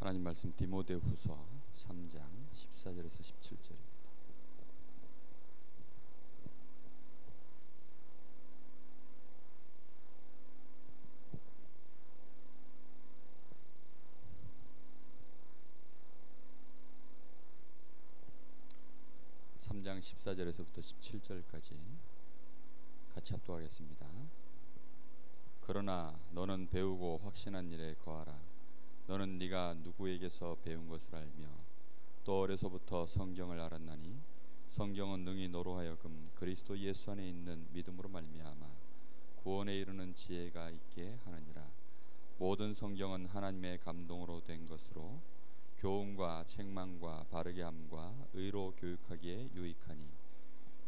하나님 말씀 디모데후서 3장 14절에서 17절입니다. (3장 14절에서부터 17절까지) 같이 합독하겠습니다. 그러나 너는 배우고 확신한 일에 거하라. 너는 네가 누구에게서 배운 것을 알며 또 어려서부터 성경을 알았나니 성경은 능히 너로 하여금 그리스도 예수 안에 있는 믿음으로 말미암아 구원에 이르는 지혜가 있게 하느니라. 모든 성경은 하나님의 감동으로 된 것으로 교훈과 책망과 바르게 함과 의로 교육하기에 유익하니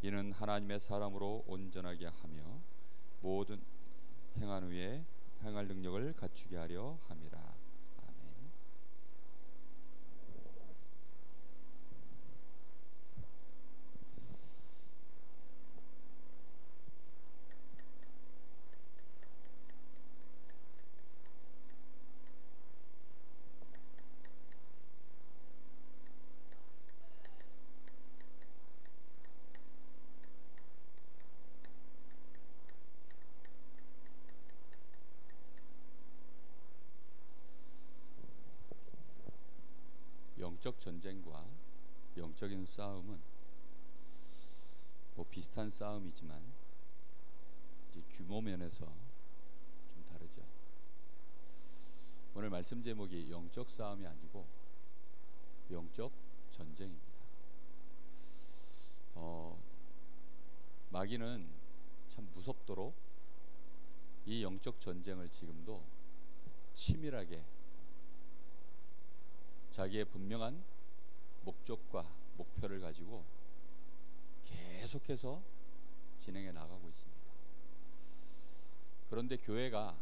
이는 하나님의 사람으로 온전하게 하며 모든 행한 후에 행할 능력을 갖추게 하려 함이라. 영적 전쟁과 영적인 싸움은 비슷한 싸움이지만 이제 규모 면에서 좀 다르죠. 오늘 말씀 제목이 영적 싸움이 아니고 영적 전쟁입니다. 마귀는 참 무섭도록 이 영적 전쟁을 지금도 치밀하게 자기의 분명한 목적과 목표를 가지고 계속해서 진행해 나가고 있습니다. 그런데 교회가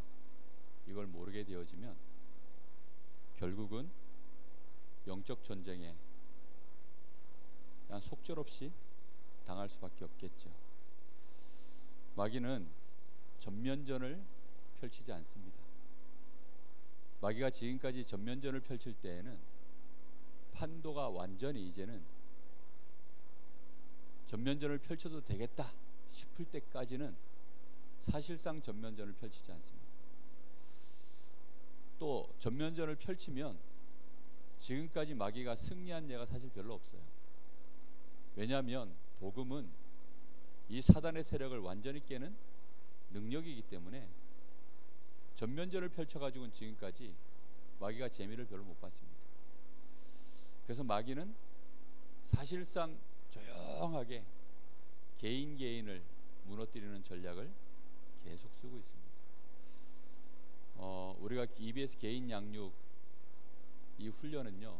이걸 모르게 되어지면 결국은 영적 전쟁에 그냥 속절없이 당할 수밖에 없겠죠. 마귀는 전면전을 펼치지 않습니다. 마귀가 지금까지 전면전을 펼칠 때에는 판도가 완전히 이제는 전면전을 펼쳐도 되겠다 싶을 때까지는 사실상 전면전을 펼치지 않습니다. 또 전면전을 펼치면 지금까지 마귀가 승리한 예가 사실 별로 없어요. 왜냐하면 복음은 이 사단의 세력을 완전히 깨는 능력이기 때문에 전면전을 펼쳐가지고는 지금까지 마귀가 재미를 별로 못 봤습니다. 그래서 마귀는 사실상 조용하게 개인을 무너뜨리는 전략을 계속 쓰고 있습니다. 우리가 EBS 개인 양육 이 훈련은요,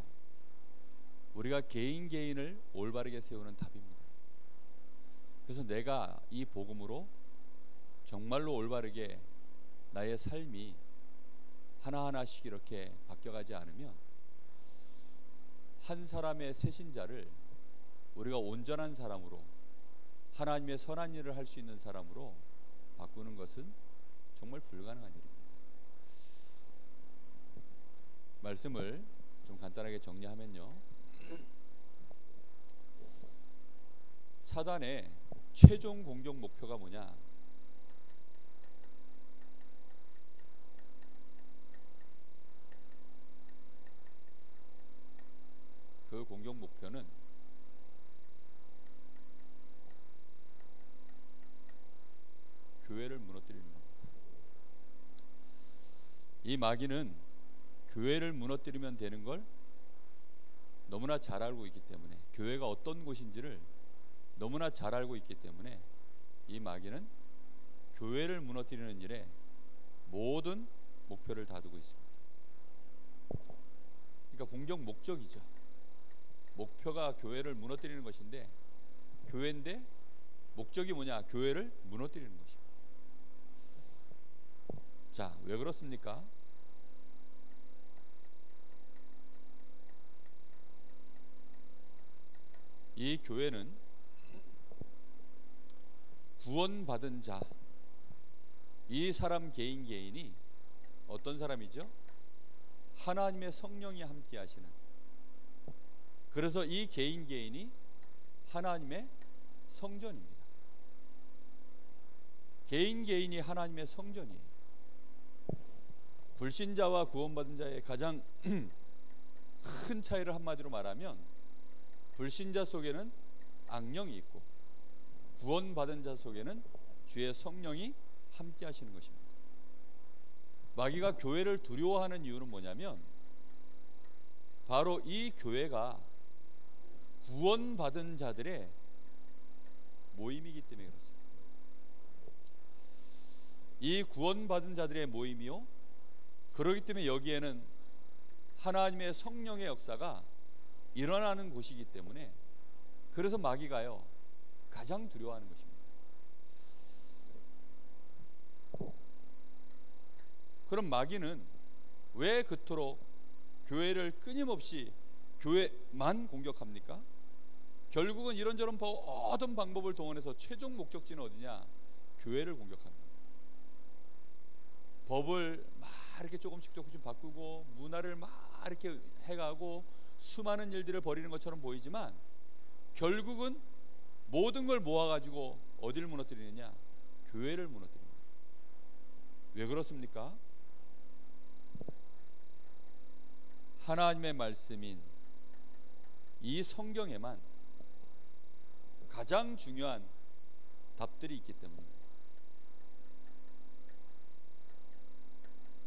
우리가 개인을 올바르게 세우는 답입니다. 그래서 내가 이 복음으로 정말로 올바르게 나의 삶이 하나하나씩 이렇게 바뀌어가지 않으면 한 사람의 새신자를 우리가 온전한 사람으로 하나님의 선한 일을 할 수 있는 사람으로 바꾸는 것은 정말 불가능한 일입니다. 말씀을 좀 간단하게 정리하면요, 사단의 최종 공격 목표가 뭐냐? 그 공격 목표는 교회를 무너뜨리는 겁니다. 이 마귀는 교회를 무너뜨리면 되는 걸 너무나 잘 알고 있기 때문에, 교회가 어떤 곳인지를 너무나 잘 알고 있기 때문에 이 마귀는 교회를 무너뜨리는 일에 모든 목표를 다 두고 있습니다. 그러니까 공격 목적이죠. 목표가 교회를 무너뜨리는 것인데, 교회인데 목적이 뭐냐? 교회를 무너뜨리는 것입니다. 자, 왜 그렇습니까? 이 교회는 구원받은 자, 이 사람 개인이 어떤 사람이죠? 하나님의 성령이 함께 하시는, 그래서 이 개인이 하나님의 성전입니다. 개인이 하나님의 성전이에요. 불신자와 구원받은 자의 가장 큰 차이를 한마디로 말하면, 불신자 속에는 악령이 있고 구원받은 자 속에는 주의 성령이 함께 하시는 것입니다. 마귀가 교회를 두려워하는 이유는 뭐냐면, 바로 이 교회가 구원받은 자들의 모임이기 때문에 그렇습니다. 이 구원받은 자들의 모임이요, 그렇기 때문에 여기에는 하나님의 성령의 역사가 일어나는 곳이기 때문에, 그래서 마귀가요 가장 두려워하는 것입니다. 그럼 마귀는 왜 그토록 교회를 끊임없이 교회만 공격합니까? 결국은 이런저런 모든 방법을 동원해서 최종 목적지는 어디냐? 교회를 공격하는 겁니다. 법을 막 이렇게 조금씩 바꾸고 문화를 막 이렇게 해가고 수많은 일들을 벌이는 것처럼 보이지만, 결국은 모든 걸 모아가지고 어디를 무너뜨리느냐? 교회를 무너뜨립니다. 왜 그렇습니까? 하나님의 말씀인 이 성경에만 가장 중요한 답들이 있기 때문입니다.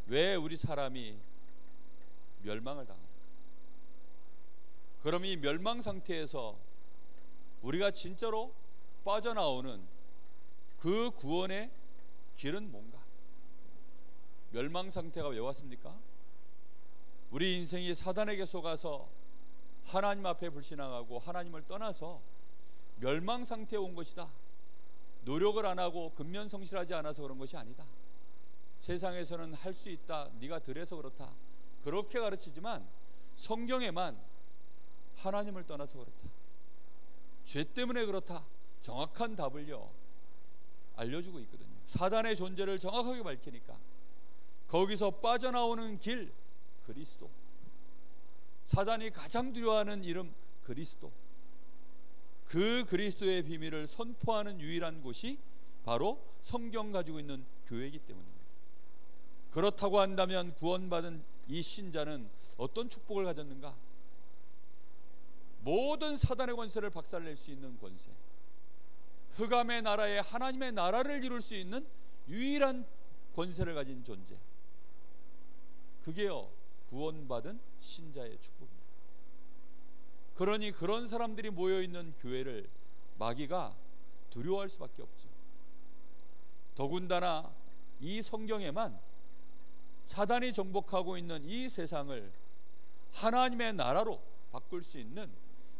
왜 우리 사람이 멸망을 당합니까? 그럼 이 멸망 상태에서 우리가 진짜로 빠져나오는 그 구원의 길은 뭔가? 멸망 상태가 왜 왔습니까? 우리 인생이 사단에게 속아서 하나님 앞에 불신앙하고 하나님을 떠나서 멸망 상태에 온 것이다. 노력을 안 하고 근면성실하지 않아서 그런 것이 아니다. 세상에서는 할 수 있다, 네가 덜해서 그렇다, 그렇게 가르치지만 성경에만 하나님을 떠나서 그렇다, 죄 때문에 그렇다, 정확한 답을요 알려주고 있거든요. 사단의 존재를 정확하게 밝히니까 거기서 빠져나오는 길, 그리스도. 사단이 가장 두려워하는 이름, 그리스도. 그 그리스도의 비밀을 선포하는 유일한 곳이 바로 성경 가지고 있는 교회이기 때문입니다. 그렇다고 한다면 구원받은 이 신자는 어떤 축복을 가졌는가? 모든 사단의 권세를 박살낼 수 있는 권세, 흑암의 나라에 하나님의 나라를 이룰 수 있는 유일한 권세를 가진 존재, 그게요 구원받은 신자의 축복입니다. 그러니 그런 사람들이 모여있는 교회를 마귀가 두려워할 수밖에 없죠. 더군다나 이 성경에만 사단이 정복하고 있는 이 세상을 하나님의 나라로 바꿀 수 있는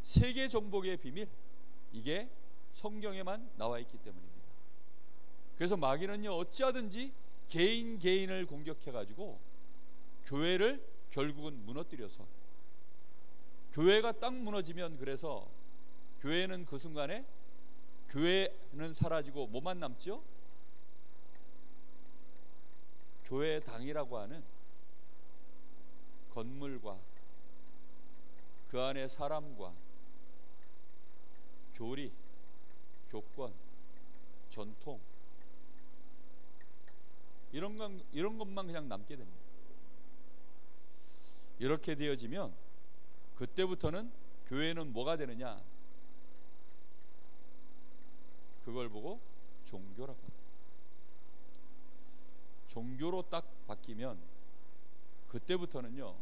세계 정복의 비밀, 이게 성경에만 나와 있기 때문입니다. 그래서 마귀는요 어찌하든지 개인을 공격해가지고 교회를 결국은 무너뜨려서, 교회가 딱 무너지면, 그래서 교회는 그 순간에 교회는 사라지고 뭐만 남죠? 교회당이라고 하는 건물과 그 안에 사람과 교리, 교권, 전통, 이런 것만 그냥 남게 됩니다. 이렇게 되어지면 그때부터는 교회는 뭐가 되느냐? 그걸 보고 종교라고 합니다. 종교로 딱 바뀌면 그때부터는요,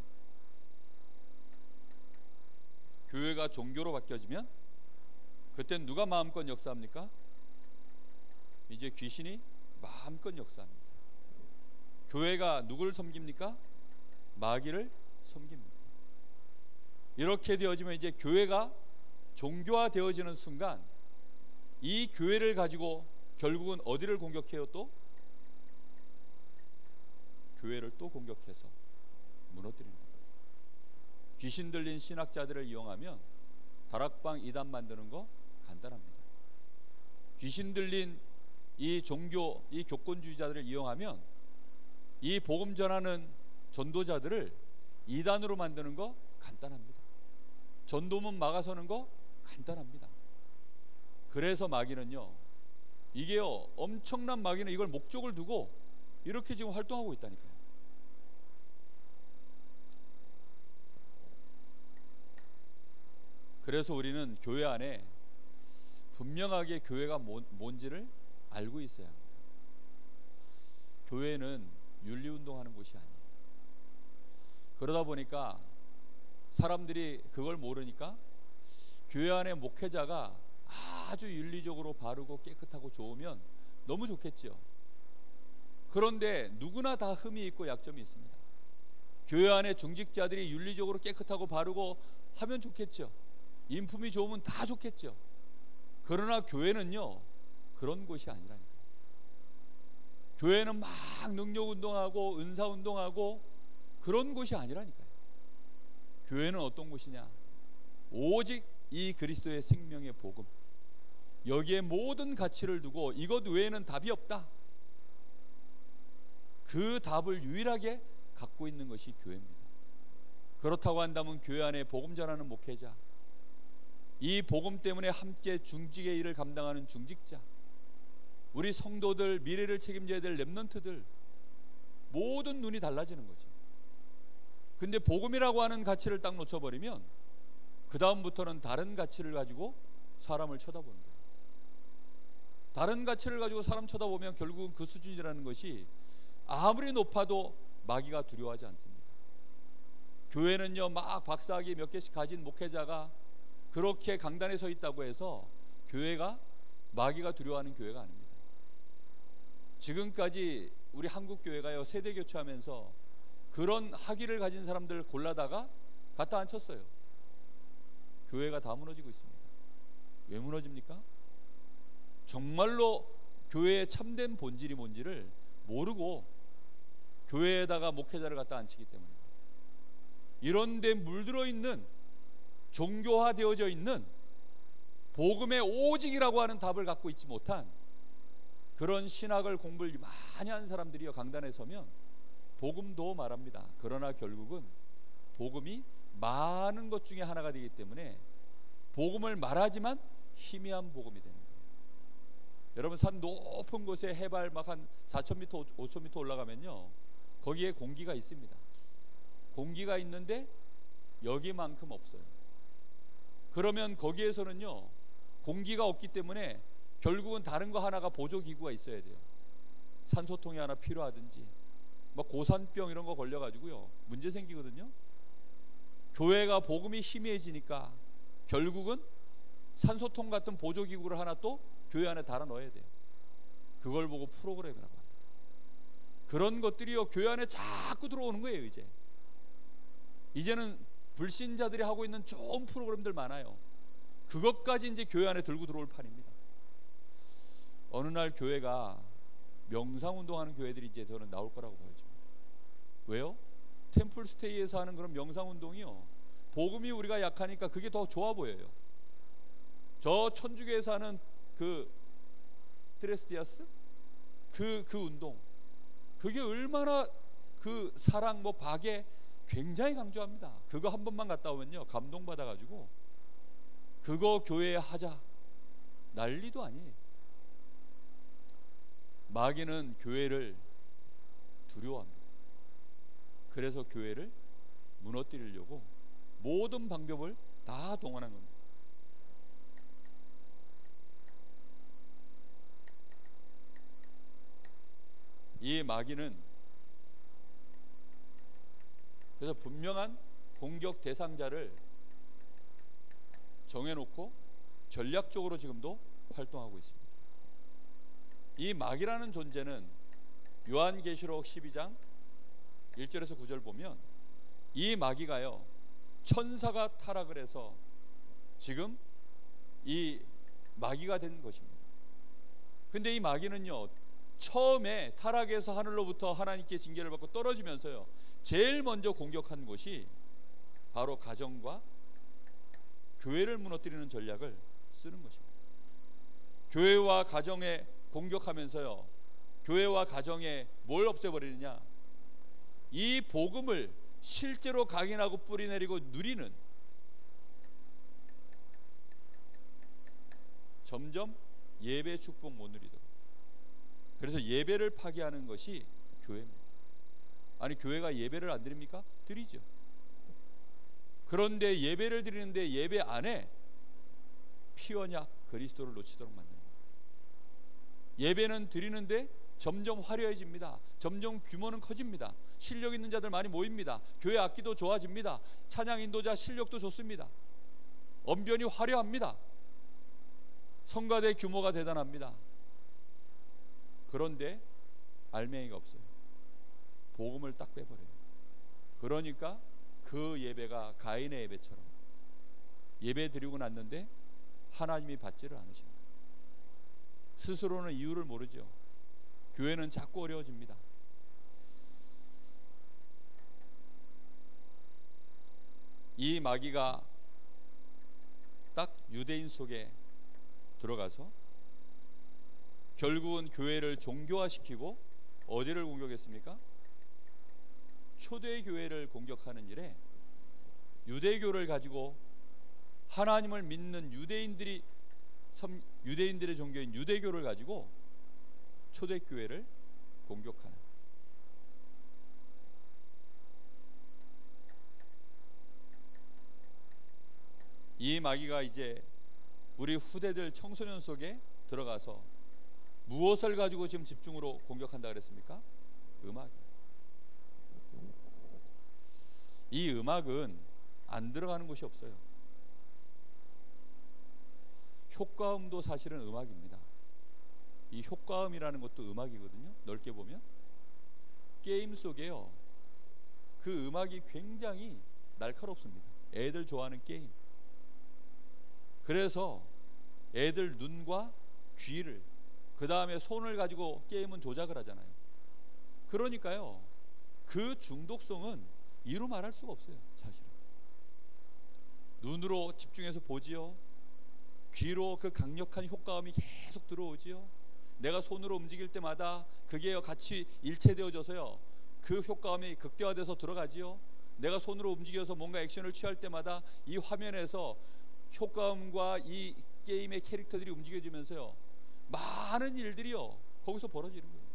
교회가 종교로 바뀌어지면 그땐 누가 마음껏 역사합니까? 이제 귀신이 마음껏 역사합니다. 교회가 누구를 섬깁니까? 마귀를 섬깁니다. 이렇게 되어지면 이제 교회가 종교화 되어지는 순간 이 교회를 가지고 결국은 어디를 공격해요? 또 교회를 또 공격해서 무너뜨리는 거예요. 귀신 들린 신학자들을 이용하면 다락방 이단 만드는 거 간단합니다. 귀신 들린 이 종교, 이 교권주의자들을 이용하면 이 복음 전하는 전도자들을 이단으로 만드는 거 간단합니다. 전도문 막아서는 거 간단합니다. 그래서 마귀는요, 이게요, 엄청난 마귀는 이걸 목적을 두고 이렇게 지금 활동하고 있다니까요. 그래서 우리는 교회 안에 분명하게 교회가 뭔지를 알고 있어야 합니다. 교회는 윤리운동하는 곳이 아니에요. 그러다 보니까 사람들이 그걸 모르니까 교회 안에 목회자가 아주 윤리적으로 바르고 깨끗하고 좋으면 너무 좋겠죠. 그런데 누구나 다 흠이 있고 약점이 있습니다. 교회 안에 중직자들이 윤리적으로 깨끗하고 바르고 하면 좋겠죠. 인품이 좋으면 다 좋겠죠. 그러나 교회는요, 그런 곳이 아니라니까요. 교회는 막 능력운동하고 은사운동하고 그런 곳이 아니라니까요. 교회는 어떤 곳이냐? 오직 이 그리스도의 생명의 복음, 여기에 모든 가치를 두고 이것 외에는 답이 없다. 그 답을 유일하게 갖고 있는 것이 교회입니다. 그렇다고 한다면 교회 안에 복음 전하는 목회자, 이 복음 때문에 함께 중직의 일을 감당하는 중직자, 우리 성도들, 미래를 책임져야 될 렘넌트들, 모든 눈이 달라지는 거지. 근데 복음이라고 하는 가치를 딱 놓쳐버리면 그 다음부터는 다른 가치를 가지고 사람을 쳐다보는 거예요. 다른 가치를 가지고 사람 쳐다보면 결국은 그 수준이라는 것이 아무리 높아도 마귀가 두려워하지 않습니다. 교회는요, 막 박사학위 몇 개씩 가진 목회자가 그렇게 강단에 서 있다고 해서 교회가 마귀가 두려워하는 교회가 아닙니다. 지금까지 우리 한국 교회가요, 세대 교체하면서 그런 학위를 가진 사람들 골라다가 갖다 앉혔어요. 교회가 다 무너지고 있습니다. 왜 무너집니까? 정말로 교회의 참된 본질이 뭔지를 모르고 교회에다가 목회자를 갖다 앉히기 때문입니다. 이런 데 물들어 있는, 종교화되어져 있는 복음의 오직이라고 하는 답을 갖고 있지 못한 그런 신학을 공부를 많이 한 사람들이요, 강단에 서면 복음도 말합니다. 그러나 결국은 복음이 많은 것 중에 하나가 되기 때문에 복음을 말하지만 희미한 복음이 되는 거예요. 여러분, 산 높은 곳에 해발 막 한 4,000m, 5,000m 올라가면요, 거기에 공기가 있습니다. 공기가 있는데 여기만큼 없어요. 그러면 거기에서는요, 공기가 없기 때문에 결국은 다른 거 하나가 보조기구가 있어야 돼요. 산소통이 하나 필요하든지, 막 고산병 이런 거 걸려가지고요, 문제 생기거든요. 교회가 복음이 희미해지니까 결국은 산소통 같은 보조기구를 하나 또 교회 안에 달아 넣어야 돼요. 그걸 보고 프로그램이라고 합니다. 그런 것들이요, 교회 안에 자꾸 들어오는 거예요. 이제는 불신자들이 하고 있는 좋은 프로그램들 많아요. 그것까지 이제 교회 안에 들고 들어올 판입니다. 어느 날 교회가 명상운동하는 교회들이 이제 저는 나올 거라고 봐요. 왜요? 템플스테이에서 하는 그런 명상운동이요, 복음이 우리가 약하니까 그게 더 좋아 보여요. 저 천주교에서 하는 그 트레스티아스 그 운동, 그게 얼마나 그 사랑 박에 굉장히 강조합니다. 그거 한 번만 갔다 오면요, 감동받아가지고 그거 교회에 하자 난리도 아니에요. 마귀는 교회를 두려워합니다. 그래서 교회를 무너뜨리려고 모든 방법을 다 동원한 겁니다. 이 마귀는 그래서 분명한 공격 대상자를 정해놓고 전략적으로 지금도 활동하고 있습니다. 이 마귀라는 존재는 요한계시록 12장 1절에서 9절 보면 이 마귀가요, 천사가 타락을 해서 지금 이 마귀가 된 것입니다. 근데 이 마귀는요, 처음에 타락해서 하늘로부터 하나님께 징계를 받고 떨어지면서요, 제일 먼저 공격한 것이 바로 가정과 교회를 무너뜨리는 전략을 쓰는 것입니다. 교회와 가정에 공격하면서요, 교회와 가정에 뭘 없애버리느냐, 이 복음을 실제로 각인하고 뿌리 내리고 누리는, 점점 예배 축복 못 누리도록. 그래서 예배를 파괴하는 것이 교회입니다. 아니, 교회가 예배를 안 드립니까? 드리죠. 그런데 예배를 드리는데 예배 안에 피 언약 그리스도를 놓치도록 만드는 겁니다. 예배는 드리는데 점점 화려해집니다. 점점 규모는 커집니다. 실력 있는 자들 많이 모입니다. 교회 악기도 좋아집니다. 찬양 인도자 실력도 좋습니다. 언변이 화려합니다. 성가대 규모가 대단합니다. 그런데 알맹이가 없어요. 복음을 딱 빼버려요. 그러니까 그 예배가 가인의 예배처럼 예배 드리고 났는데 하나님이 받지를 않으십니다. 스스로는 이유를 모르죠. 교회는 자꾸 어려워집니다. 이 마귀가 딱 유대인 속에 들어가서 결국은 교회를 종교화시키고 어디를 공격했습니까? 초대교회를 공격하는 일에 유대교를 가지고 하나님을 믿는 유대인들의 종교인 유대교를 가지고 초대교회를 공격하는, 이 마귀가 이제 우리 후대들 청소년 속에 들어가서 무엇을 가지고 지금 집중으로 공격한다 그랬습니까? 음악이에요. 이 음악은 안 들어가는 곳이 없어요. 효과음도 사실은 음악입니다. 이 효과음이라는 것도 음악이거든요. 넓게 보면 게임 속에요, 그 음악이 굉장히 날카롭습니다. 애들 좋아하는 게임. 그래서 애들 눈과 귀를, 그 다음에 손을 가지고 게임은 조작을 하잖아요. 그러니까요, 그 중독성은 이루 말할 수가 없어요. 사실은 눈으로 집중해서 보지요. 귀로 그 강력한 효과음이 계속 들어오지요. 내가 손으로 움직일 때마다 그게 같이 일체되어져서요, 그 효과음이 극대화돼서 들어가지요. 내가 손으로 움직여서 뭔가 액션을 취할 때마다 이 화면에서 효과음과 이 게임의 캐릭터들이 움직여지면서요, 많은 일들이요 거기서 벌어지는 거예요.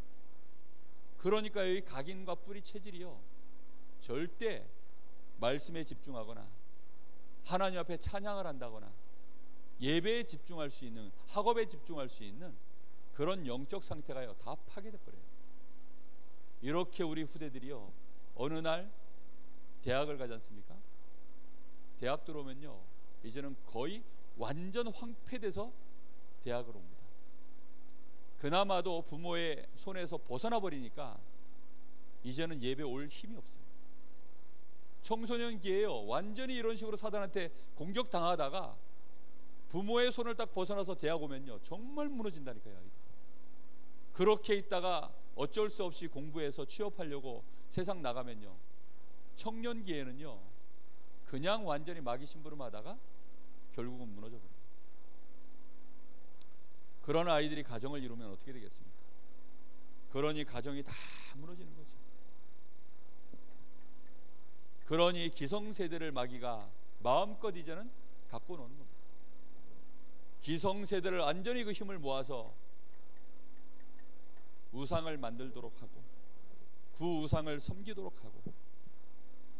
그러니까 이 각인과 뿌리 체질이요, 절대 말씀에 집중하거나 하나님 앞에 찬양을 한다거나 예배에 집중할 수 있는, 학업에 집중할 수 있는 그런 영적 상태가요 다 파괴돼 버려요. 이렇게 우리 후대들이요 어느 날 대학을 가지 않습니까? 대학 들어오면요 이제는 거의 완전 황폐돼서 대학을 옵니다. 그나마도 부모의 손에서 벗어나 버리니까 이제는 예배 올 힘이 없어요. 청소년기에요 완전히 이런 식으로 사단한테 공격당하다가 부모의 손을 딱 벗어나서 대학 오면요 정말 무너진다니까요. 그렇게 있다가 어쩔 수 없이 공부해서 취업하려고 세상 나가면요 청년기에는요 그냥 완전히 마귀 심부름하다가 결국은 무너져버려요. 그런 아이들이 가정을 이루면 어떻게 되겠습니까? 그러니 가정이 다 무너지는 거죠. 그러니 기성세대를 마귀가 마음껏 이제는 갖고 노는 겁니다. 기성세대를 완전히 그 힘을 모아서 우상을 만들도록 하고 그 우상을 섬기도록 하고,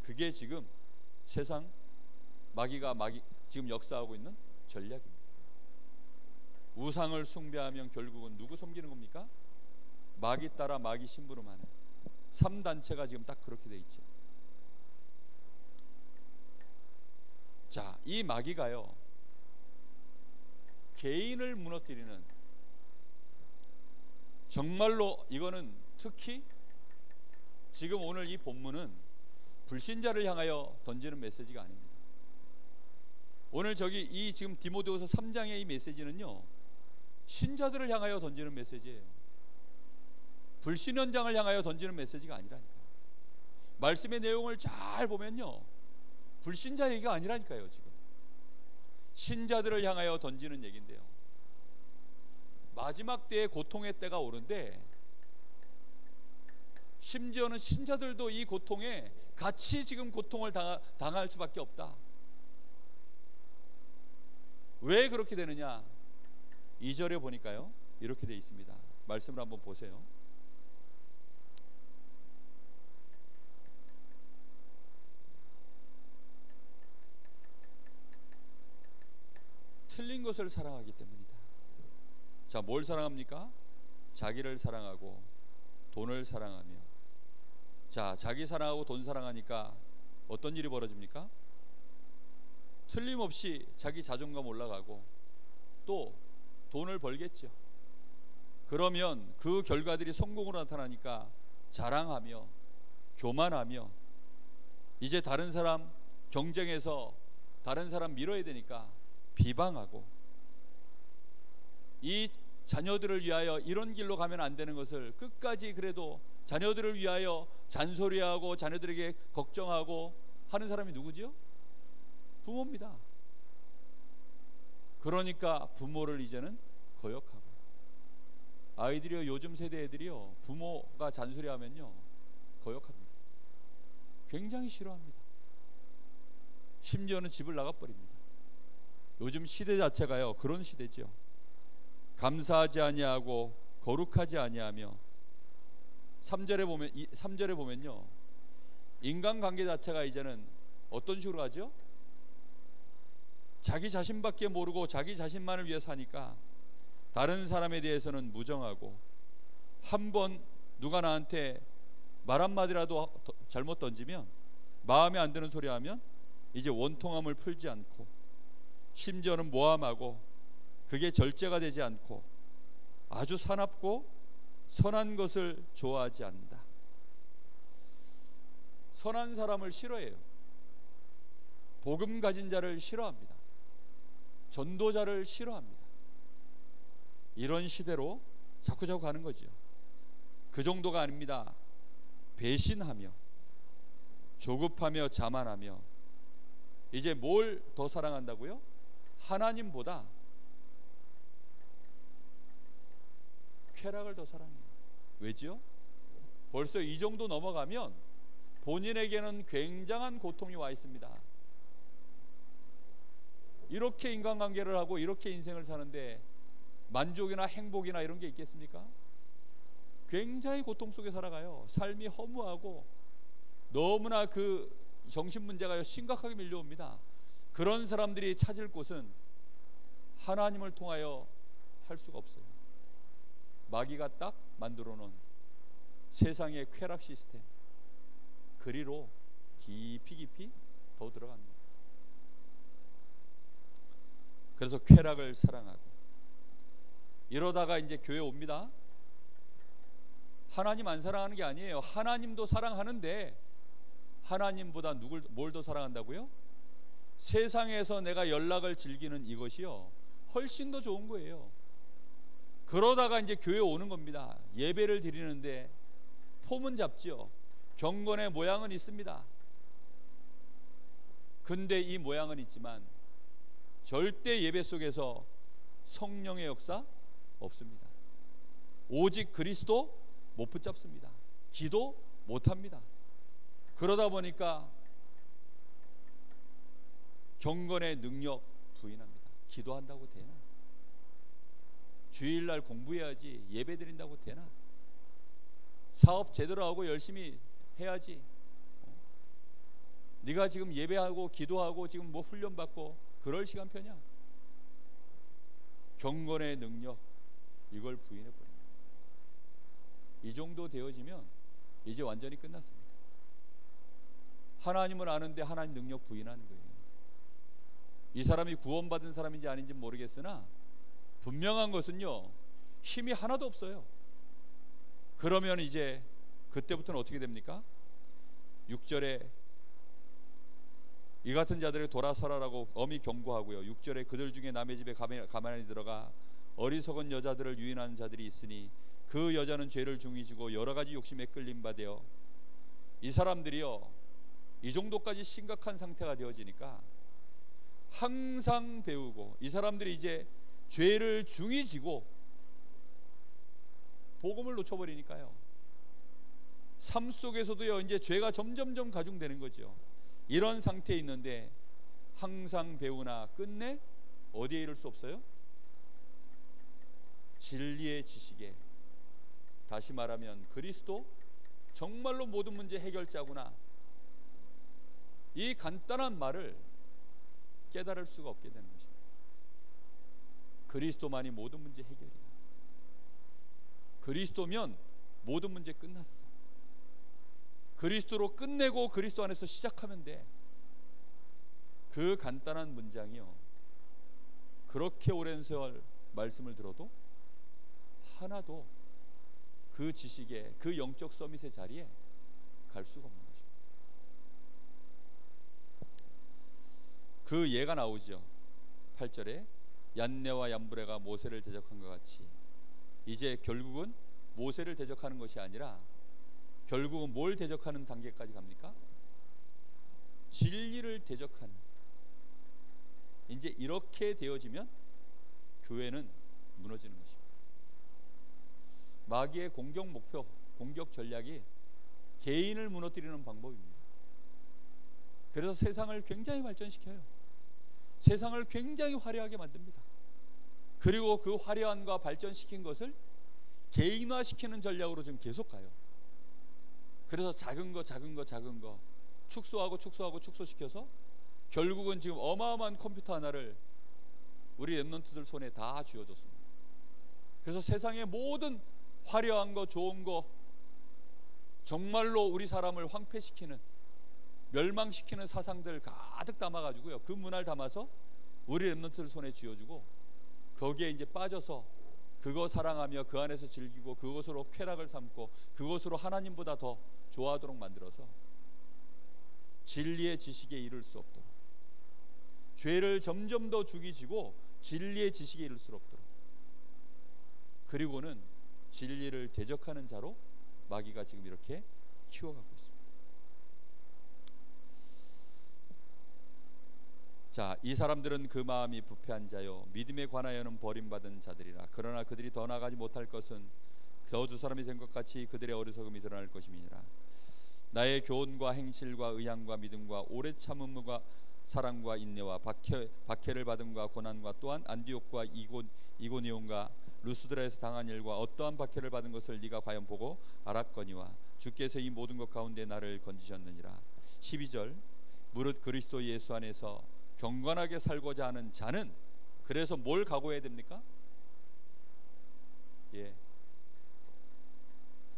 그게 지금 세상 마귀가 지금 역사하고 있는 전략입니다. 우상을 숭배하면 결국은 누구 섬기는 겁니까? 마귀 따라 마귀 심부름하는 3단체가 지금 딱 그렇게 돼 있죠. 자, 이 마귀가요 개인을 무너뜨리는, 정말로 이거는 특히 지금 오늘 이 본문은 불신자를 향하여 던지는 메시지가 아닙니다. 오늘 이 지금 디모데후서 3장의 이 메시지는요 신자들을 향하여 던지는 메시지예요. 불신연장을 향하여 던지는 메시지가 아니라니까요. 말씀의 내용을 잘 보면요 불신자 얘기가 아니라니까요. 지금 신자들을 향하여 던지는 얘기인데요, 마지막 때에 고통의 때가 오는데 심지어는 신자들도 이 고통에 같이 지금 고통을 당할 수밖에 없다. 왜 그렇게 되느냐? 2절에 보니까요 이렇게 되어 있습니다. 말씀을 한번 보세요. 틀린 것을 사랑하기 때문이다. 자, 뭘 사랑합니까? 자기를 사랑하고 돈을 사랑하며. 자, 자기 사랑하고 돈 사랑하니까 어떤 일이 벌어집니까? 틀림없이 자기 자존감 올라가고 또 돈을 벌겠죠. 그러면 그 결과들이 성공으로 나타나니까 자랑하며 교만하며 이제 다른 사람 경쟁해서 다른 사람 밀어야 되니까 비방하고, 이 자녀들을 위하여 이런 길로 가면 안 되는 것을 끝까지 그래도 자녀들을 위하여 잔소리하고 자녀들에게 걱정하고 하는 사람이 누구죠? 부모입니다. 그러니까 부모를 이제는 거역하고, 아이들이요, 요즘 세대 애들이요, 부모가 잔소리하면요 거역합니다. 굉장히 싫어합니다. 심지어는 집을 나가버립니다. 요즘 시대 자체가요 그런 시대죠. 감사하지 아니하고 거룩하지 아니하며. 3절에 보면요 인간관계 자체가 이제는 어떤 식으로 가죠? 자기 자신밖에 모르고 자기 자신만을 위해 사니까 다른 사람에 대해서는 무정하고, 한번 누가 나한테 말 한마디라도 잘못 던지면, 마음에 안 드는 소리 하면 이제 원통함을 풀지 않고, 심지어는 모함하고 그게 절제가 되지 않고 아주 사납고 선한 것을 좋아하지 않는다. 선한 사람을 싫어해요. 복음 가진 자를 싫어합니다. 전도자를 싫어합니다. 이런 시대로 자꾸자꾸 가는 거죠. 그 정도가 아닙니다. 배신하며 조급하며 자만하며. 이제 뭘 더 사랑한다고요? 하나님보다 쾌락을 더 사랑해요. 왜지요? 벌써 이 정도 넘어가면 본인에게는 굉장한 고통이 와 있습니다. 이렇게 인간관계를 하고 이렇게 인생을 사는데 만족이나 행복이나 이런 게 있겠습니까? 굉장히 고통 속에 살아가요. 삶이 허무하고 너무나 그 정신 문제가 심각하게 밀려옵니다. 그런 사람들이 찾을 곳은 하나님을 통하여 할 수가 없어요. 마귀가 딱 만들어 놓은 세상의 쾌락 시스템, 그리로 깊이 더 들어갑니다. 그래서 쾌락을 사랑하고, 이러다가 이제 교회 옵니다. 하나님 안 사랑하는 게 아니에요. 하나님도 사랑하는데 하나님보다 뭘 더 사랑한다고요? 세상에서 내가 연락을 즐기는 이것이요 훨씬 더 좋은 거예요. 그러다가 이제 교회 오는 겁니다. 예배를 드리는데 폼은 잡지요. 경건의 모양은 있습니다. 근데 이 모양은 있지만 절대 예배 속에서 성령의 역사 없습니다. 오직 그리스도 못 붙잡습니다. 기도 못합니다. 그러다 보니까 경건의 능력 부인합니다. 기도한다고 되나? 주일날 공부해야지. 예배 드린다고 되나? 사업 제대로 하고 열심히 해야지. 네가 지금 예배하고 기도하고 지금 뭐 훈련받고 그럴 시간 편이야? 경건의 능력, 이걸 부인해버립니다. 이 정도 되어지면 이제 완전히 끝났습니다. 하나님을 아는데 하나님 능력 부인하는 거예요. 이 사람이 구원받은 사람인지 아닌지 모르겠으나 분명한 것은요, 힘이 하나도 없어요. 그러면 이제 그때부터는 어떻게 됩니까? 6절에 이 같은 자들에게 돌아서라라고 엄히 경고하고요. 6절에 그들 중에 남의 집에 가만히 들어가 어리석은 여자들을 유인하는 자들이 있으니 그 여자는 죄를 중히 지고 여러 가지 욕심에 끌림 받아요. 이 사람들이요, 이 정도까지 심각한 상태가 되어지니까 항상 배우고, 이 사람들이 이제 죄를 중히 지고 복음을 놓쳐버리니까요, 삶 속에서도요, 이제 죄가 점점점 가중되는 거죠. 이런 상태에 있는데 항상 배우나 끝내 어디에 이를 수 없어요? 진리의 지식에, 다시 말하면 그리스도 정말로 모든 문제 해결자구나, 이 간단한 말을 깨달을 수가 없게 되는 것입니다. 그리스도만이 모든 문제 해결이야. 그리스도면 모든 문제 끝났어. 그리스도로 끝내고 그리스도 안에서 시작하면 돼. 그 간단한 문장이요, 그렇게 오랜 세월 말씀을 들어도 하나도 그 지식의, 그 영적 서밋의 자리에 갈 수가 없는 것입니다. 그 예가 나오죠. 8절에 얀네와 얀브레가 모세를 대적한 것 같이 이제 결국은 모세를 대적하는 것이 아니라 결국은 뭘 대적하는 단계까지 갑니까? 진리를 대적하는. 이제 이렇게 되어지면 교회는 무너지는 것입니다. 마귀의 공격 목표, 공격 전략이 개인을 무너뜨리는 방법입니다. 그래서 세상을 굉장히 발전시켜요. 세상을 굉장히 화려하게 만듭니다. 그리고 그 화려함과 발전시킨 것을 개인화시키는 전략으로 지금 계속 가요. 그래서 작은 거 축소하고 축소시켜서 결국은 지금 어마어마한 컴퓨터 하나를 우리 랩런트들 손에 다 쥐어줬습니다. 그래서 세상의 모든 화려한 거, 좋은 거, 정말로 우리 사람을 황폐시키는, 멸망시키는 사상들 가득 담아가지고요, 그 문화를 담아서 우리 랩런트들 손에 쥐어주고 거기에 이제 빠져서 그거 사랑하며 그 안에서 즐기고 그것으로 쾌락을 삼고 그것으로 하나님보다 더 좋아하도록 만들어서 진리의 지식에 이를 수 없도록, 죄를 점점 더 죽이지고 진리의 지식에 이를 수 없도록, 그리고는 진리를 대적하는 자로 마귀가 지금 이렇게 키워가고 있습니다. 자, 이 사람들은 그 마음이 부패한 자요 믿음에 관하여는 버림받은 자들이라. 그러나 그들이 더 나가지 못할 것은 더 두 사람이 된 것 같이 그들의 어리석음이 드러날 것임이니라. 나의 교훈과 행실과 의향과 믿음과 오래 참음과 사랑과 인내와 박해를 받음과 고난과 또한 안디옥과 이고니온과 루스드라에서 당한 일과 어떠한 박해를 받은 것을 네가 과연 보고 알았거니와 주께서 이 모든 것 가운데 나를 건지셨느니라. 12절, 무릇 그리스도 예수 안에서 경건하게 살고자 하는 자는, 그래서 뭘 각오해야 됩니까?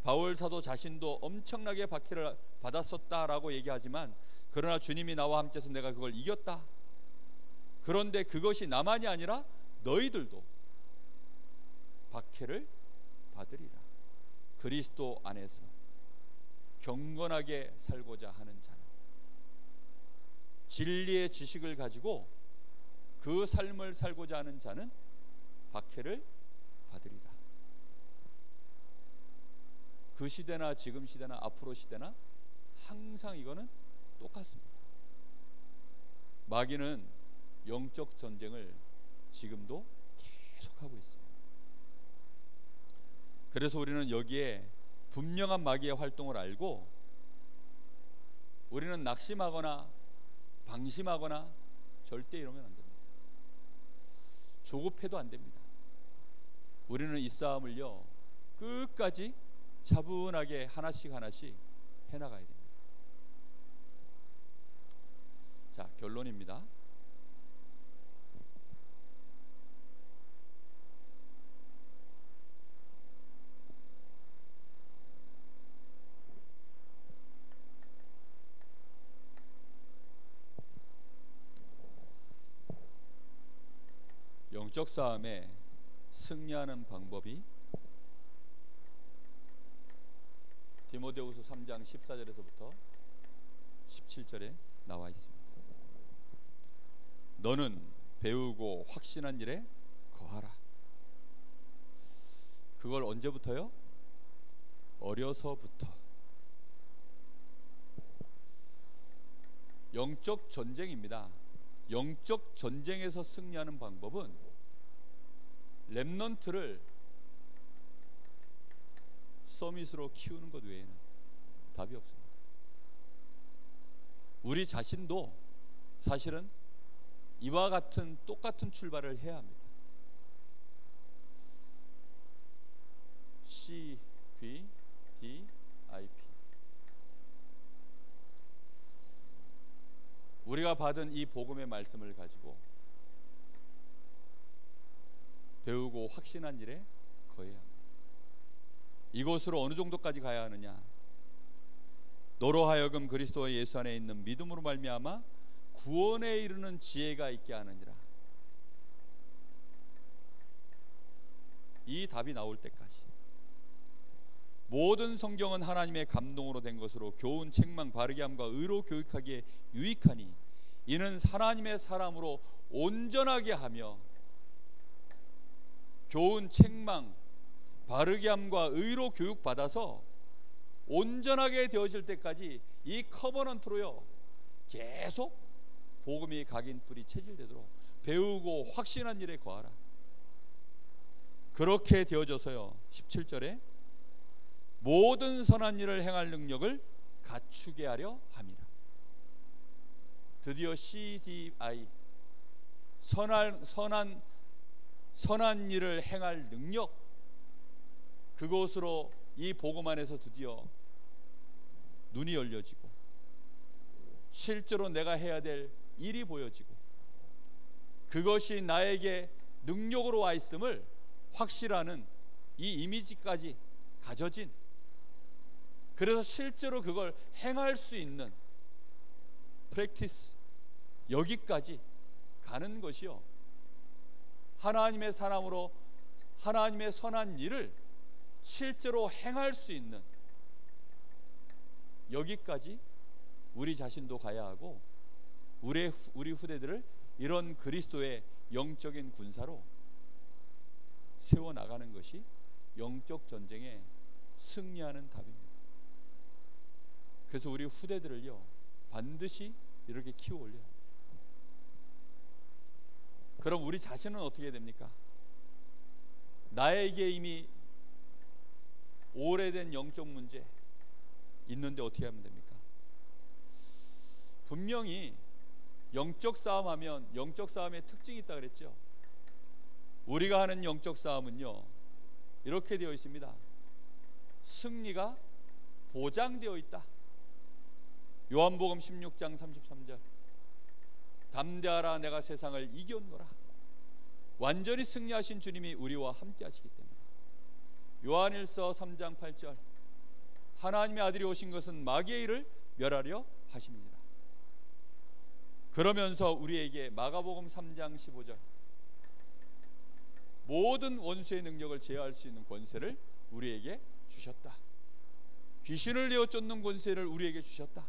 바울 사도 자신도 엄청나게 박해를 받았었다라고 얘기하지만, 그러나 주님이 나와 함께해서 내가 그걸 이겼다. 그런데 그것이 나만이 아니라 너희들도 박해를 받으리라. 그리스도 안에서 경건하게 살고자 하는 자는, 진리의 지식을 가지고 그 삶을 살고자 하는 자는 박해를 받으리라. 그 시대나 지금 시대나 앞으로 시대나 항상 이거는 똑같습니다. 마귀는 영적 전쟁을 지금도 계속하고 있어요. 그래서 우리는 여기에 분명한 마귀의 활동을 알고 우리는 낙심하거나 방심하거나 절대 이러면 안 됩니다. 조급해도 안 됩니다. 우리는 이 싸움을요 끝까지 차분하게 하나씩 해나가야 됩니다. 자, 결론입니다. 영적 싸움에 승리하는 방법이 디모데후서 3장 14절에서부터 17절에 나와 있습니다. 너는 배우고 확신한 일에 거하라. 그걸 언제부터요? 어려서부터. 영적 전쟁입니다. 영적 전쟁에서 승리하는 방법은 렘넌트를 서밋으로 키우는 것 외에는 답이 없습니다. 우리 자신도 사실은 이와 같은 똑같은 출발을 해야 합니다. CVDIP. 우리가 받은 이 복음의 말씀을 가지고 배우고 확신한 일에 거해야 합니다. 이곳으로 어느 정도까지 가야 하느냐? 너로 하여금 그리스도 예수 안에 있는 믿음으로 말미암아 구원에 이르는 지혜가 있게 하느니라. 이 답이 나올 때까지 모든 성경은 하나님의 감동으로 된 것으로 교훈, 책망, 바르게 함과 의로 교육하기에 유익하니 이는 하나님의 사람으로 온전하게 하며 교훈, 책망, 바르게 함과 의로 교육받아서 온전하게 되어질 때까지 이 커버넌트로요 계속 복음이 각인 뿌리 체질되도록 배우고 확신한 일에 거하라. 그렇게 되어져서요 17절에 모든 선한 일을 행할 능력을 갖추게 하려 함이라. 드디어 CDI 선한 일을 행할 능력, 그것으로 이 복음 안에서 드디어 눈이 열려지고 실제로 내가 해야 될 일이 보여지고 그것이 나에게 능력으로 와 있음을 확실하는 이 이미지까지 가져진, 그래서 실제로 그걸 행할 수 있는 프랙티스, 여기까지 가는 것이요 하나님의 사람으로 하나님의 선한 일을 실제로 행할 수 있는, 여기까지 우리 자신도 가야 하고 우리 후대들을 이런 그리스도의 영적인 군사로 세워나가는 것이 영적 전쟁에 승리하는 답입니다. 그래서 우리 후대들을요 반드시 이렇게 키워 올려야 합니다. 그럼 우리 자신은 어떻게 됩니까? 나에게 이미 오래된 영적 문제 있는데 어떻게 하면 됩니까? 분명히 영적 싸움하면 영적 싸움의 특징이 있다 그랬죠. 우리가 하는 영적 싸움은요 이렇게 되어 있습니다. 승리가 보장되어 있다. 요한복음 16장 33절 담대하라 내가 세상을 이겼노라. 완전히 승리하신 주님이 우리와 함께 하시기 때문에. 요한일서 3장 8절 하나님의 아들이 오신 것은 마귀의 일을 멸하려 하심이니라. 그러면서 우리에게 마가복음 3장 15절 모든 원수의 능력을 제어할 수 있는 권세를 우리에게 주셨다. 귀신을 내어 쫓는 권세를 우리에게 주셨다.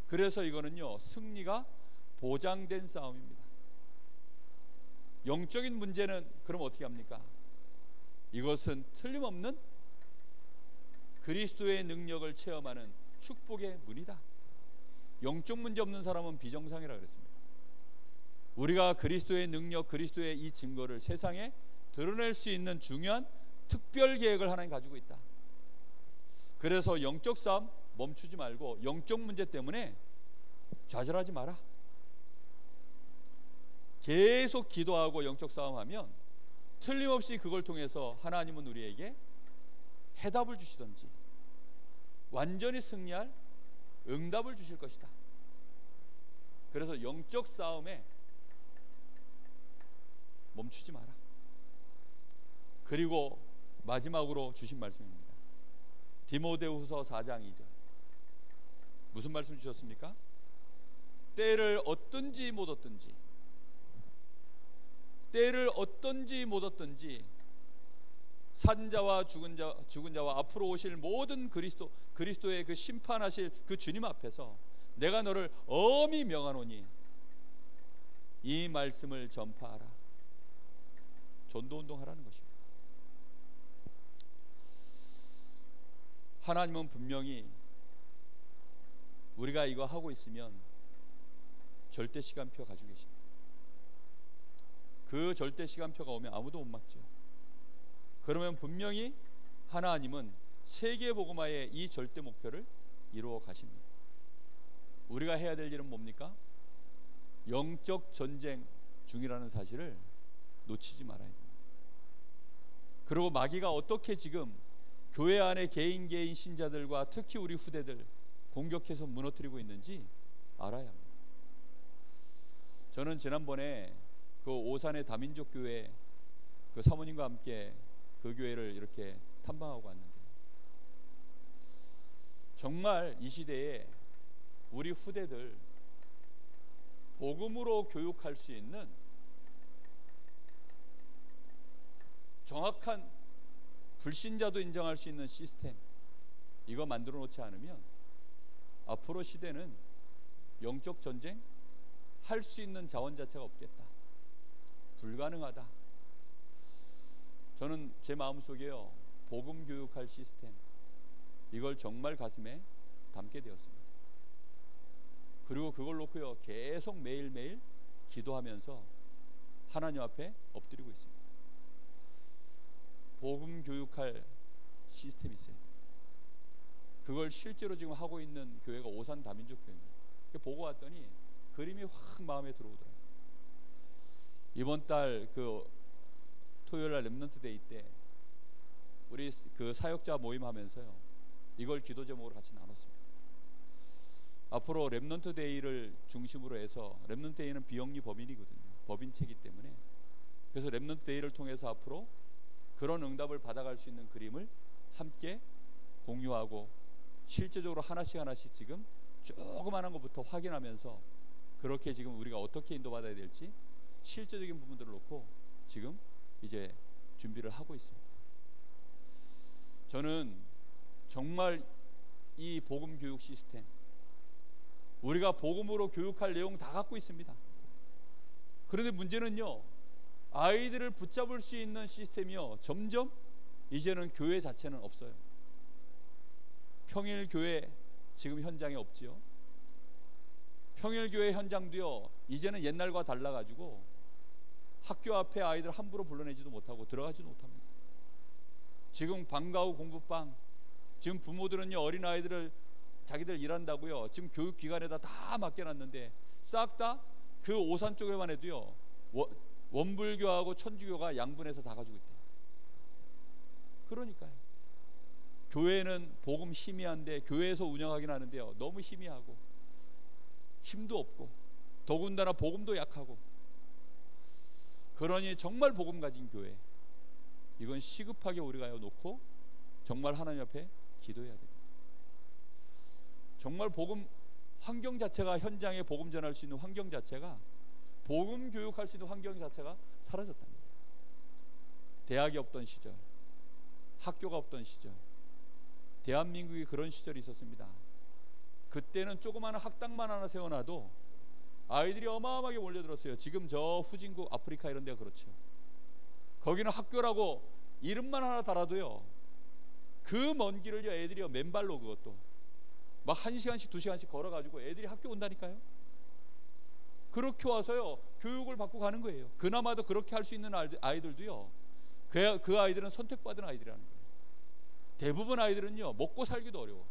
그래서 이거는요 승리가 보장된 싸움입니다. 영적인 문제는 그럼 어떻게 합니까? 이것은 틀림없는 그리스도의 능력을 체험하는 축복의 문이다. 영적 문제 없는 사람은 비정상이라 그랬습니다. 우리가 그리스도의 능력, 그리스도의 이 증거를 세상에 드러낼 수 있는 중요한 특별 계획을 하나님 가지고 있다. 그래서 영적 싸움 멈추지 말고 영적 문제 때문에 좌절하지 마라. 계속 기도하고 영적 싸움하면 틀림없이 그걸 통해서 하나님은 우리에게 해답을 주시든지 완전히 승리할 응답을 주실 것이다. 그래서 영적 싸움에 멈추지 마라. 그리고 마지막으로 주신 말씀입니다. 디모데후서 4장 2절 무슨 말씀 주셨습니까? 때를 얻든지 못 얻든지 산자와 죽은 자와 앞으로 오실 모든 그리스도의 그 심판하실 그 주님 앞에서 내가 너를 엄히 명하노니 이 말씀을 전파하라. 전도운동하라는 것입니다. 하나님은 분명히 우리가 이거 하고 있으면 절대 시간표 가지고 계십니다. 그 절대 시간표가 오면 아무도 못 막죠. 그러면 분명히 하나님은 세계 복음화의 이 절대 목표를 이루어 가십니다. 우리가 해야 될 일은 뭡니까? 영적 전쟁 중이라는 사실을 놓치지 말아야 됩니다. 그리고 마귀가 어떻게 지금 교회 안에 개인 신자들과 특히 우리 후대들 공격해서 무너뜨리고 있는지 알아야 합니다. 저는 지난번에 그 오산의 다민족 교회 그 사모님과 함께 그 교회를 이렇게 탐방하고 왔는데, 정말 이 시대에 우리 후대들 복음으로 교육할 수 있는 정확한 불신자도 인정할 수 있는 시스템, 이거 만들어 놓지 않으면 앞으로 시대는 영적 전쟁 할 수 있는 자원 자체가 없겠다, 불가능하다. 저는 제 마음속에요, 복음 교육할 시스템, 이걸 정말 가슴에 담게 되었습니다. 그리고 그걸 놓고요 계속 매일매일 기도하면서 하나님 앞에 엎드리고 있습니다. 복음 교육할 시스템이 있어요. 그걸 실제로 지금 하고 있는 교회가 오산 다민족 교회입니다. 보고 왔더니 그림이 확 마음에 들어오더라고요. 이번 달 그 토요일날 렘넌트 데이 때 우리 그 사역자 모임 하면서요 이걸 기도 제목으로 같이 나눴습니다. 앞으로 렘넌트 데이를 중심으로 해서, 렘넌트 데이는 비영리 법인이거든요, 법인체이기 때문에. 그래서 렘넌트 데이를 통해서 앞으로 그런 응답을 받아갈 수 있는 그림을 함께 공유하고, 실제적으로 하나씩 지금 조그마한 것부터 확인하면서 그렇게 지금 우리가 어떻게 인도받아야 될지 실제적인 부분들을 놓고 지금 이제 준비를 하고 있습니다. 저는 정말 이 복음 교육 시스템, 우리가 복음으로 교육할 내용 다 갖고 있습니다. 그런데 문제는요, 아이들을 붙잡을 수 있는 시스템이요 점점 이제는 교회 자체는 없어요. 평일교회 지금 현장에 없지요. 평일교회 현장도요 이제는 옛날과 달라가지고 학교 앞에 아이들 함부로 불러내지도 못하고 들어가지도 못합니다. 지금 방과 후 공부방, 지금 부모들은요 어린아이들을 자기들 일한다고요 지금 교육기관에다 다 맡겨놨는데 싹 다 그 오산 쪽에만 해도요 원불교하고 천주교가 양분해서 다 가지고 있대요. 그러니까요 교회는 복음 희미한데, 교회에서 운영하긴 하는데요 너무 희미하고 힘도 없고 더군다나 복음도 약하고, 그러니 정말 복음 가진 교회, 이건 시급하게 우리가 놓고 정말 하나님 앞에 기도해야 됩니다. 정말 복음 환경 자체가, 현장에 복음 전할 수 있는 환경 자체가, 복음 교육할 수 있는 환경 자체가 사라졌답니다. 대학이 없던 시절, 학교가 없던 시절, 대한민국이 그런 시절이 있었습니다. 그때는 조그마한 학당만 하나 세워놔도 아이들이 어마어마하게 몰려들었어요. 지금 저 후진국 아프리카 이런 데가 그렇죠. 거기는 학교라고 이름만 하나 달아도요 그 먼 길을요 애들이요 맨발로, 그것도 막 1시간씩 2시간씩 걸어가지고 애들이 학교 온다니까요. 그렇게 와서요 교육을 받고 가는 거예요. 그나마도 그렇게 할 수 있는 아이들도요 그 아이들은 선택받은 아이들이라는 거예요. 대부분 아이들은요 먹고 살기도 어려워.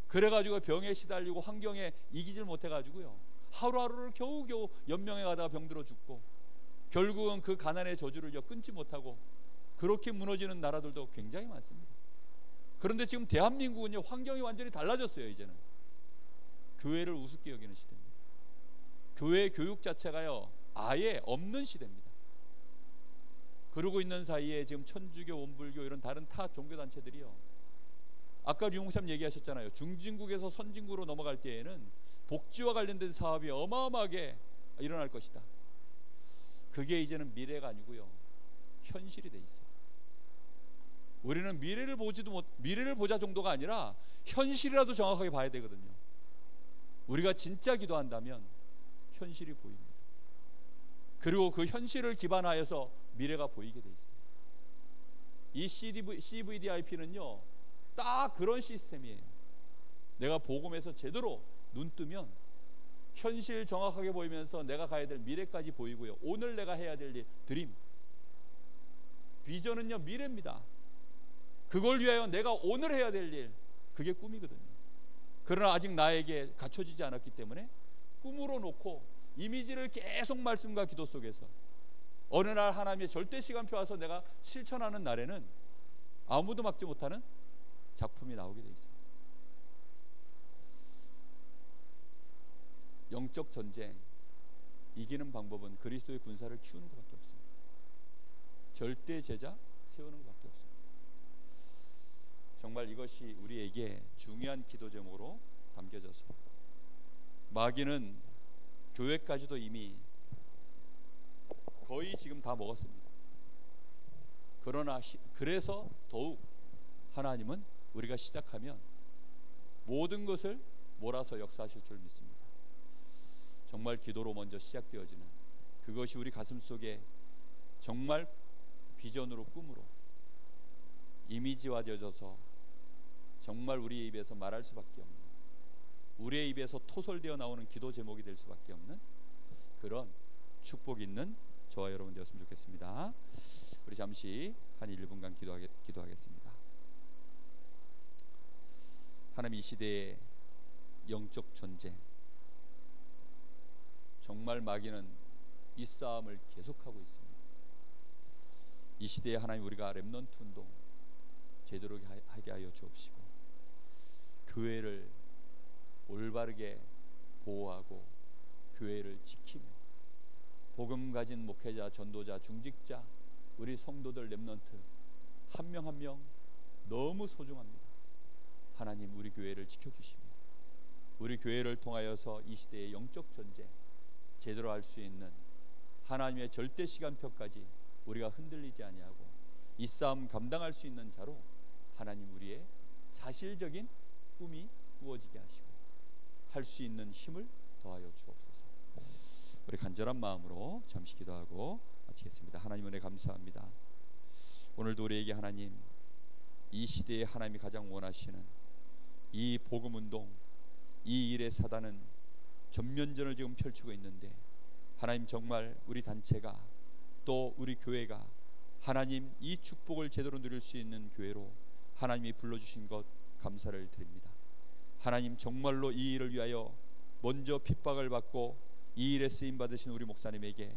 그래가지고 병에 시달리고 환경에 이기질 못해가지고요 하루하루를 겨우겨우 연명해 가다가 병들어 죽고, 결국은 그 가난의 저주를요 끊지 못하고 그렇게 무너지는 나라들도 굉장히 많습니다. 그런데 지금 대한민국은요 환경이 완전히 달라졌어요. 이제는 교회를 우습게 여기는 시대입니다. 교회 교육 자체가요 아예 없는 시대입니다. 그러고 있는 사이에 지금 천주교, 원불교 이런 다른 타 종교단체들이요, 아까 류목사님 얘기하셨잖아요. 중진국에서 선진국으로 넘어갈 때에는 복지와 관련된 사업이 어마어마하게 일어날 것이다. 그게 이제는 미래가 아니고요 현실이 돼 있어요. 우리는 미래를 보자 정도가 아니라 현실이라도 정확하게 봐야 되거든요. 우리가 진짜 기도한다면 현실이 보입니다. 그리고 그 현실을 기반하여서 미래가 보이게 돼 있어요. 이 CVDIP는요 딱 그런 시스템이에요. 내가 복음에서 제대로 눈 뜨면 현실 정확하게 보이면서 내가 가야 될 미래까지 보이고요, 오늘 내가 해야 될 일, 드림, 비전은요 미래입니다. 그걸 위하여 내가 오늘 해야 될 일, 그게 꿈이거든요. 그러나 아직 나에게 갖춰지지 않았기 때문에 꿈으로 놓고 이미지를 계속 말씀과 기도 속에서 어느 날 하나님의 절대 시간표 와서 내가 실천하는 날에는 아무도 막지 못하는 작품이 나오게 돼 있어요. 영적 전쟁 이기는 방법은 그리스도의 군사를 키우는 것밖에 없습니다. 절대 제자 세우는 것밖에 없습니다. 정말 이것이 우리에게 중요한 기도 제목으로 담겨져서 마귀는 교회까지도 이미 거의 지금 다 먹었습니다. 그러나 그래서 더욱 하나님은 우리가 시작하면 모든 것을 몰아서 역사하실 줄 믿습니다. 정말 기도로 먼저 시작되어지는 그것이 우리 가슴 속에 정말 비전으로 꿈으로 이미지화되어져서 정말 우리의 입에서 말할 수밖에 없는, 우리의 입에서 토설되어 나오는 기도 제목이 될 수밖에 없는 그런 축복 있는 저와 여러분 되었으면 좋겠습니다. 우리 잠시 한 1분간 기도하겠습니다. 하나님, 이 시대의 영적 전쟁 정말 마귀는 이 싸움을 계속하고 있습니다. 이 시대에 하나님, 우리가 렘넌트 운동 제대로 하게 하여 주옵시고 교회를 올바르게 보호하고 교회를 지키며 복음 가진 목회자, 전도자, 중직자, 우리 성도들 렘넌트 한 명 한 명 너무 소중합니다. 하나님, 우리 교회를 지켜주시며 우리 교회를 통하여서 이 시대의 영적 전쟁 제대로 할 수 있는 하나님의 절대 시간표까지 우리가 흔들리지 아니하고 이 싸움 감당할 수 있는 자로 하나님, 우리의 사실적인 꿈이 꾸어지게 하시고 할 수 있는 힘을 더하여 주옵소서. 우리 간절한 마음으로 잠시 기도하고 마치겠습니다. 하나님, 은혜 감사합니다. 오늘도 우리에게 하나님, 이 시대에 하나님이 가장 원하시는 이 복음운동, 이 일의 사단은 전면전을 지금 펼치고 있는데 하나님, 정말 우리 단체가 또 우리 교회가 하나님 이 축복을 제대로 누릴 수 있는 교회로 하나님이 불러주신 것 감사를 드립니다. 하나님, 정말로 이 일을 위하여 먼저 핍박을 받고 이 일에 쓰임받으신 우리 목사님에게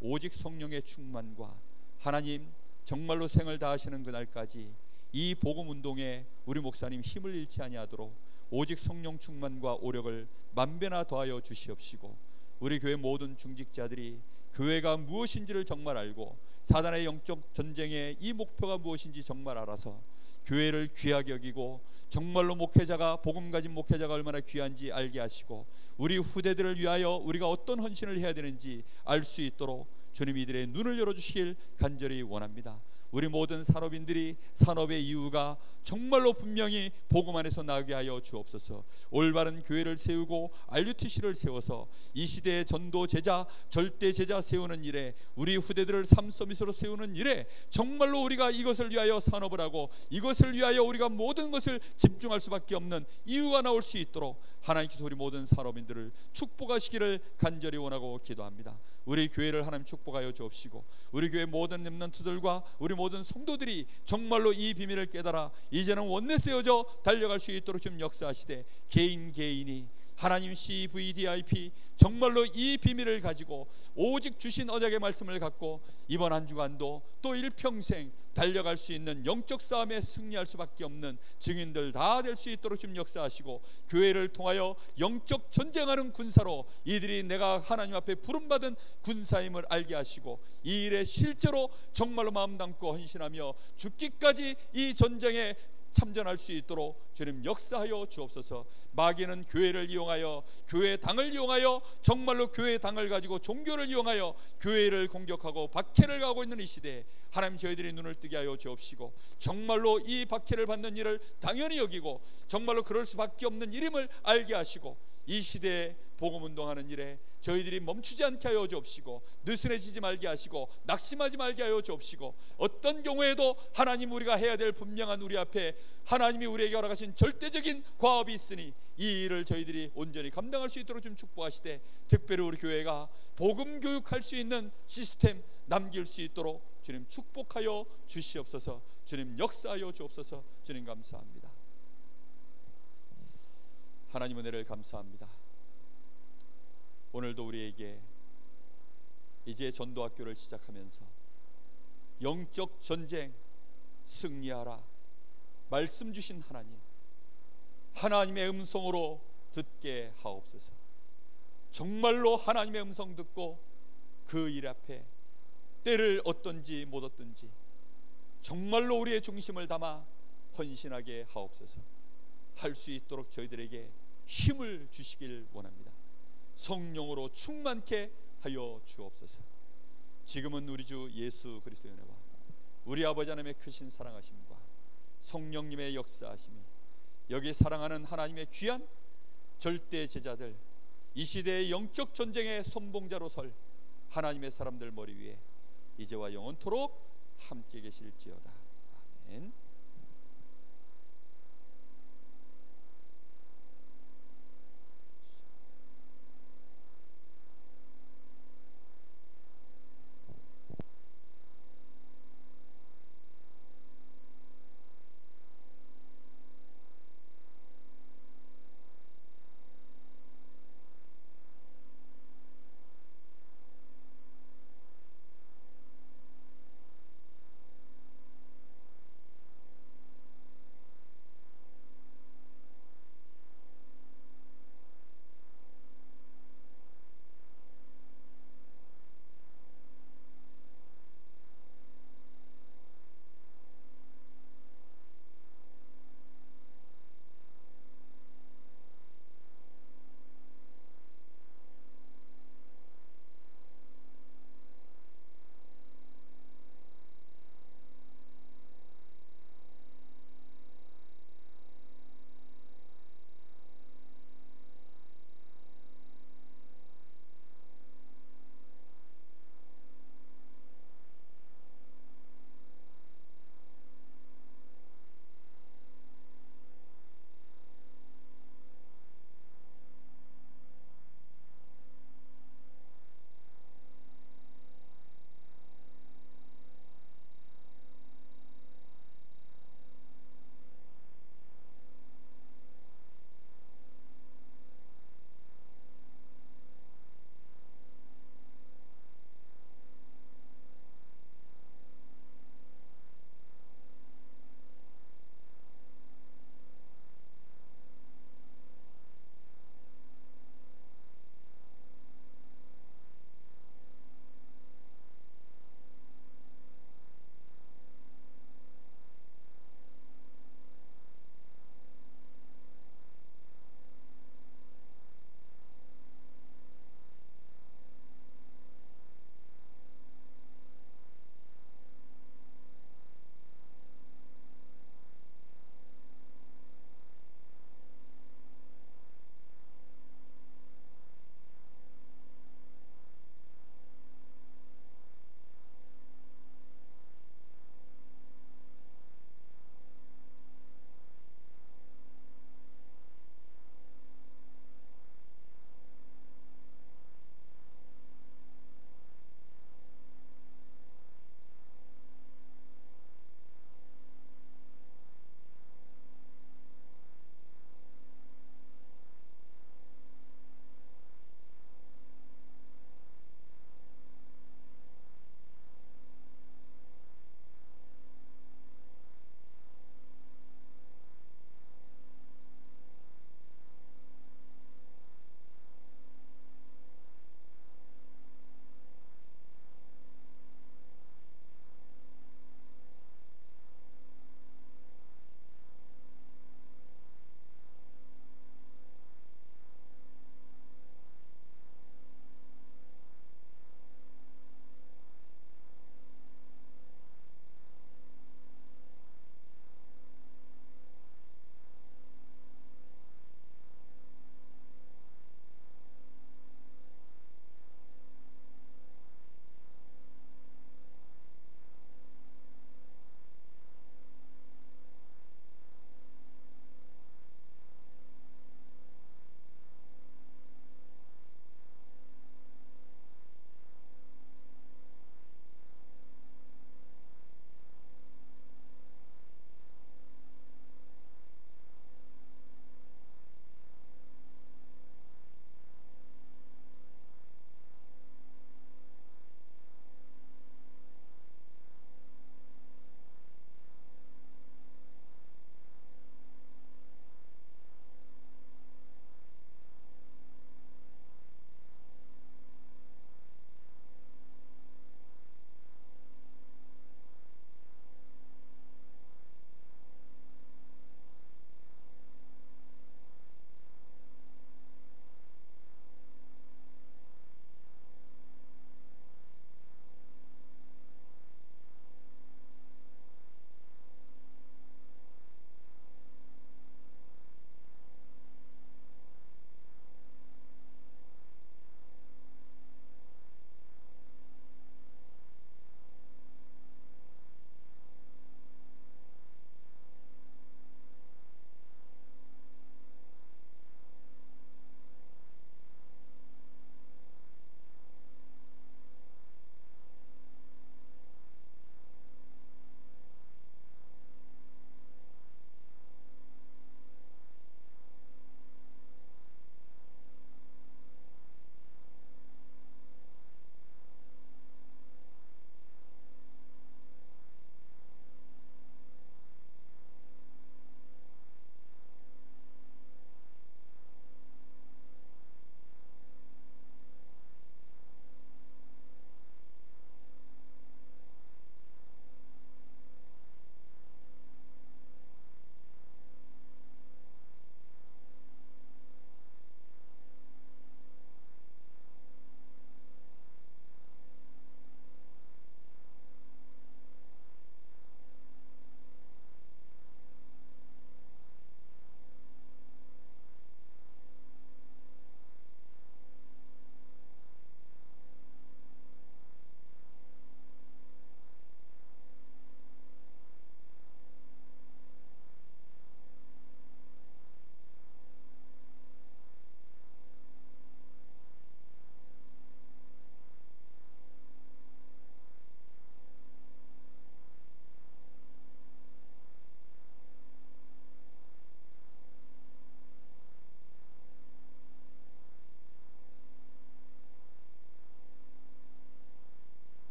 오직 성령의 충만과 하나님 정말로 생을 다하시는 그날까지 이 복음운동에 우리 목사님 힘을 잃지 아니하도록 오직 성령 충만과 오력을 만배나 더하여 주시옵시고 우리 교회 모든 중직자들이 교회가 무엇인지를 정말 알고 사단의 영적 전쟁의 이 목표가 무엇인지 정말 알아서 교회를 귀하게 여기고 정말로 목회자가, 복음 가진 목회자가 얼마나 귀한지 알게 하시고 우리 후대들을 위하여 우리가 어떤 헌신을 해야 되는지 알 수 있도록 주님 이들의 눈을 열어주시길 간절히 원합니다. 우리 모든 산업인들이 산업의 이유가 정말로 분명히 복음 안에서 나게 하여 주옵소서. 올바른 교회를 세우고 RUTC를 세워서 이 시대의 전도 제자, 절대 제자 세우는 일에 우리 후대들을 삶 서밋으로 세우는 일에 정말로 우리가 이것을 위하여 산업을 하고 이것을 위하여 우리가 모든 것을 집중할 수밖에 없는 이유가 나올 수 있도록 하나님께서 우리 모든 산업인들을 축복하시기를 간절히 원하고 기도합니다. 우리 교회를 하나님 축복하여 주옵시고 우리 교회 모든 렘넌트들과 우리 모든 성도들이 정말로 이 비밀을 깨달아 이제는 원내 세워져 달려갈 수 있도록 좀 역사하시되 개인이 하나님 CVDIP 정말로 이 비밀을 가지고 오직 주신 언약의 말씀을 갖고 이번 한 주간도 또 일평생 달려갈 수 있는 영적 싸움에 승리할 수밖에 없는 증인들 다 될 수 있도록 좀 역사하시고 교회를 통하여 영적 전쟁하는 군사로 이들이 내가 하나님 앞에 부름받은 군사임을 알게 하시고 이 일에 실제로 정말로 마음 담고 헌신하며 죽기까지 이 전쟁에 참전할 수 있도록 주님 역사하여 주옵소서. 마귀는 교회를 이용하여 교회 당을 이용하여 정말로 교회 당을 가지고 종교를 이용하여 교회를 공격하고 박해를 가고 있는 이 시대에 하나님 저희들이 눈을 뜨게 하여 주옵시고 정말로 이 박해를 받는 일을 당연히 여기고 정말로 그럴 수밖에 없는 일임을 알게 하시고 이 시대에 복음운동하는 일에 저희들이 멈추지 않게 하여 주옵시고 느슨해지지 말게 하시고 낙심하지 말게 하여 주옵시고 어떤 경우에도 하나님 우리가 해야 될 분명한 우리 앞에 하나님이 우리에게 허락하신 절대적인 과업이 있으니 이 일을 저희들이 온전히 감당할 수 있도록 좀 축복하시되 특별히 우리 교회가 복음 교육할 수 있는 시스템 남길 수 있도록 주님 축복하여 주시옵소서. 주님 역사하여 주옵소서. 주님 감사합니다. 하나님 은혜를 감사합니다. 오늘도 우리에게 이제 전도학교를 시작하면서 영적 전쟁 승리하라 말씀 주신 하나님, 하나님의 음성으로 듣게 하옵소서. 정말로 하나님의 음성 듣고 그 일 앞에 때를 얻든지 못 얻든지 정말로 우리의 중심을 담아 헌신하게 하옵소서. 할 수 있도록 저희들에게 힘을 주시길 원합니다. 성령으로 충만케 하여 주옵소서. 지금은 우리 주 예수 그리스도의 은혜와 우리 아버지 하나님의 크신 사랑하심과 성령님의 역사하심이 여기 사랑하는 하나님의 귀한 절대 제자들, 이 시대의 영적 전쟁의 선봉자로 설 하나님의 사람들 머리 위에 이제와 영원토록 함께 계실지어다. 아멘.